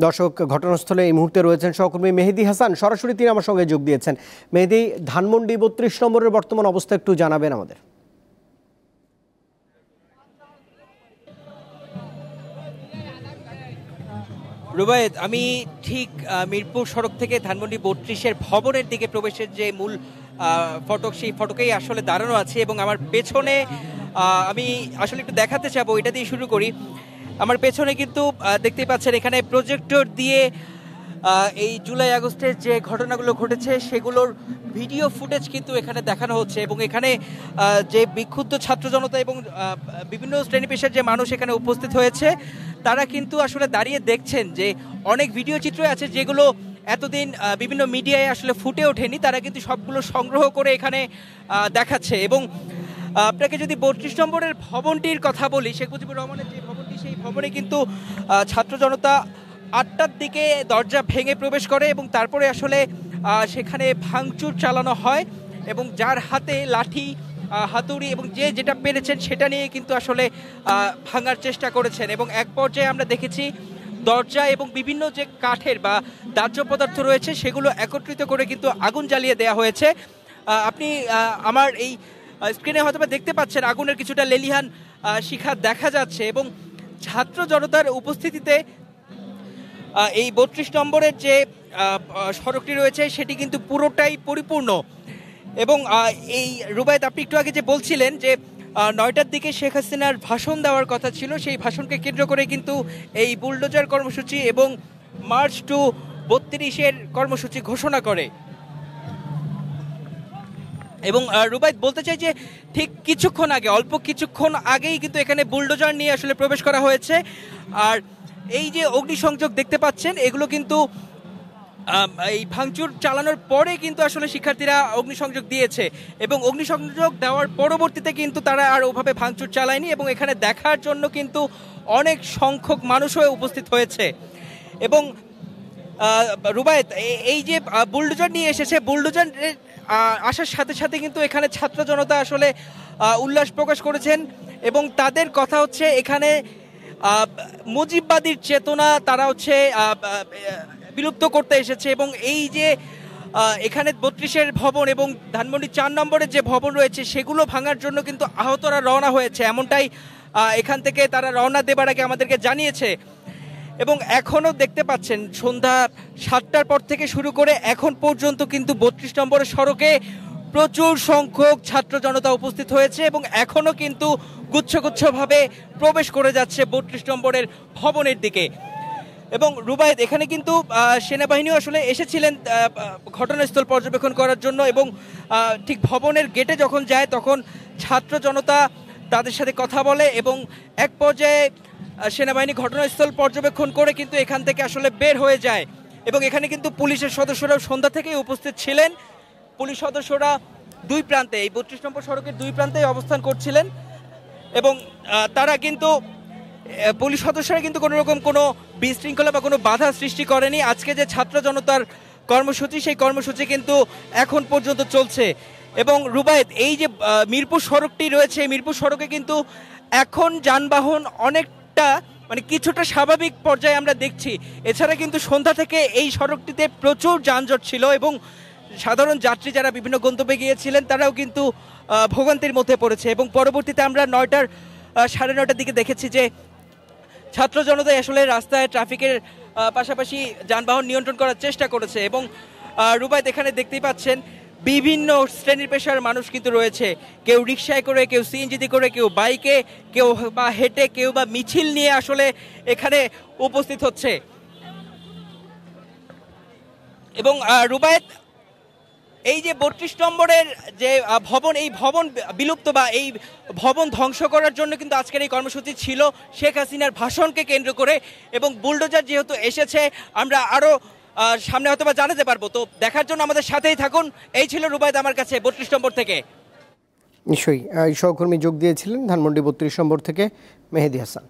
দর্শক, ঘটনাস্থলে এই মুহূর্তে রয়েছেন সহকর্মী মেহেদী হাসান। সরাসরি তিনি আমার সঙ্গে যোগ দিয়েছেন। মেহেদী, ধানমন্ডি ৩২ নম্বরের বর্তমান অবস্থা একটু জানাবেন আমাদের। রুবায়েত, আমি ঠিক মিরপুর সড়ক থেকে ধানমন্ডি ৩২-এর ভবনের দিকে প্রবেশের যে মূল ফটক, সেই ফটকেই আসলে দাঁড়ানো আছে এবং আমার পেছনে আমি আসলে একটু দেখাতে চাবো, এটা দিয়ে শুরু করি। আমার পেছনে কিন্তু দেখতেই পাচ্ছেন এখানে প্রজেক্টর দিয়ে এই জুলাই আগস্টের যে ঘটনাগুলো ঘটেছে সেগুলোর ভিডিও ফুটেজ কিন্তু এখানে দেখানো হচ্ছে এবং এখানে যে বিক্ষুব্ধ ছাত্র জনতা এবং বিভিন্ন শ্রেণী পেশার যে মানুষ এখানে উপস্থিত হয়েছে তারা কিন্তু আসলে দাঁড়িয়ে দেখছেন যে অনেক ভিডিও চিত্র আছে যেগুলো এতদিন বিভিন্ন মিডিয়ায় আসলে ফুটে ওঠেনি, তারা কিন্তু সবগুলো সংগ্রহ করে এখানে দেখাচ্ছে। এবং আপনাকে যদি ৩২ নম্বরের ভবনটির কথা বলি, শেখ মুজিবুর রহমানের যে ভবনটি, সেই ভবনে কিন্তু ছাত্র জনতা ৮টার দিকে দরজা ভেঙে প্রবেশ করে এবং তারপরে আসলে সেখানে ভাঙচুর চালানো হয় এবং যার হাতে লাঠি, হাতুড়ি এবং যে যেটা পেরেছেন সেটা নিয়ে কিন্তু আসলে ভাঙার চেষ্টা করেছেন। এবং এক পর্যায়ে আমরা দেখেছি দরজা এবং বিভিন্ন যে কাঠের বা দাহ্য পদার্থ রয়েছে সেগুলো একত্রিত করে কিন্তু আগুন জ্বালিয়ে দেওয়া হয়েছে। আপনি আমার এই স্ক্রিনে হয়তো দেখতে পাচ্ছেন আগুনের কিছুটা লেলিহান শিখা দেখা যাচ্ছে এবং ছাত্র জনতার উপস্থিতিতে এই ৩২ নম্বরের যে সড়কটি রয়েছে সেটি কিন্তু পুরোটাই পরিপূর্ণ। এবং এই রুবায়েত, আপনি একটু আগে যে বলছিলেন যে ৯টার দিকে শেখ হাসিনার ভাষণ দেওয়ার কথা ছিল, সেই ভাষণকে কেন্দ্র করে কিন্তু এই বুলডোজার কর্মসূচি এবং মার্চ টু ৩২-এর কর্মসূচি ঘোষণা করে। এবং রুবায়েত, বলতে চাই যে ঠিক কিছুক্ষণ আগে, অল্প কিছুক্ষণ আগেই কিন্তু এখানে বুলডোজার নিয়ে আসলে প্রবেশ করা হয়েছে। আর এই যে অগ্নিসংযোগ দেখতে পাচ্ছেন এগুলো কিন্তু এই ভাঙচুর চালানোর পরে কিন্তু আসলে শিক্ষার্থীরা অগ্নিসংযোগ দিয়েছে এবং অগ্নিসংযোগ দেওয়ার পরবর্তীতে কিন্তু তারা আর ওভাবে ভাঙচুর চালায়নি এবং এখানে দেখার জন্য কিন্তু অনেক সংখ্যক মানুষও উপস্থিত হয়েছে। এবং রুবায়েত, এই যে বুলডোজার নিয়ে এসেছে, বুলডোজার আসার সাথে সাথে কিন্তু এখানে ছাত্র জনতা আসলে উল্লাস প্রকাশ করেছেন এবং তাদের কথা হচ্ছে এখানে মুজিববাদীর চেতনা তারা হচ্ছে বিলুপ্ত করতে এসেছে। এবং এই যে এখানে ৩২-এর ভবন এবং ধানমন্ডি ৪ নম্বরের যে ভবন রয়েছে সেগুলো ভাঙার জন্য কিন্তু আহতরা রওনা হয়েছে, এমনটাই এখান থেকে তারা রওনা দেবার আগে আমাদেরকে জানিয়েছে। এবং এখনও দেখতে পাচ্ছেন সন্ধ্যা ৭টার পর থেকে শুরু করে এখন পর্যন্ত কিন্তু ৩২ নম্বরের সড়কে প্রচুর সংখ্যক ছাত্র জনতা উপস্থিত হয়েছে এবং এখনও কিন্তু গুচ্ছগুচ্ছভাবে প্রবেশ করে যাচ্ছে ৩২ নম্বরের ভবনের দিকে। এবং রুবায়েত, এখানে কিন্তু সেনাবাহিনীও আসলে এসেছিলেন ঘটনাস্থল পর্যবেক্ষণ করার জন্য এবং ঠিক ভবনের গেটে যখন যায় তখন ছাত্র জনতা তাদের সাথে কথা বলে এবং এক পর্যায়ে সেনাবাহিনী ঘটনাস্থল পর্যবেক্ষণ করে কিন্তু এখান থেকে আসলে বের হয়ে যায়। এবং এখানে কিন্তু পুলিশের সদস্যরাও সন্ধ্যা থেকেই উপস্থিত ছিলেন। পুলিশ সদস্যরা দুই প্রান্তে, এই ৩২ নম্বর সড়কের দুই প্রান্তে অবস্থান করছিলেন এবং তারা কিন্তু পুলিশ সদস্যরা কিন্তু কোনো রকম কোনো বিশৃঙ্খলা বা কোনো বাধা সৃষ্টি করেনি। আজকে যে ছাত্র জনতার কর্মসূচি, সেই কর্মসূচি কিন্তু এখন পর্যন্ত চলছে। এবং রুবায়েত, এই যে মিরপুর সড়কটি রয়েছে, মিরপুর সড়কে কিন্তু এখন যানবাহন অনেকটা মানে কিছুটা স্বাভাবিক পর্যায়ে আমরা দেখছি। এছাড়া কিন্তু সন্ধ্যা থেকে এই সড়কটিতে প্রচুর যানজট ছিল এবং সাধারণ যাত্রী যারা বিভিন্ন গন্তব্যে গিয়েছিলেন তারাও কিন্তু ভোগান্তির মধ্যে পড়েছে। এবং পরবর্তীতে আমরা 9টার সাড়ে 9টার দিকে দেখেছি যে ছাত্র জনতাই আসলে রাস্তায় ট্রাফিকের পাশাপাশি যানবাহন নিয়ন্ত্রণ করার চেষ্টা করেছে। এবং রুবায়েত, এখানে দেখতেই পাচ্ছেন বিভিন্ন শ্রেণীর পেশার মানুষ কিন্তু রয়েছে, কেউ রিক্সায় করে, কেউ সিএনজিতে করে, কেউ বাইকে, কেউ বা হেঁটে, কেউ বা মিছিল নিয়ে আসলে এখানে উপস্থিত হচ্ছে। এবং রুবায়েত, এই যে ৩২ নম্বরের যে ভবন, এই ভবন বিলুপ্ত বা এই ভবন ধ্বংস করার জন্য কিন্তু আজকের এই কর্মসূচি ছিল শেখ হাসিনার ভাষণকে কেন্দ্র করে। এবং বুলডোজার যেহেতু এসেছে আমরা আরও সামনে হয়তো বা জানাতে পারবো, তো দেখার জন্য আমাদের সাথেই থাকুন। এই ছিল রুবায়েত আমার কাছে ৩২ নম্বর থেকে। নিশ্চয়ই সহকর্মী যোগ দিয়েছিলেন ধানমন্ডি ৩২ নম্বর থেকে মেহেদী হাসান।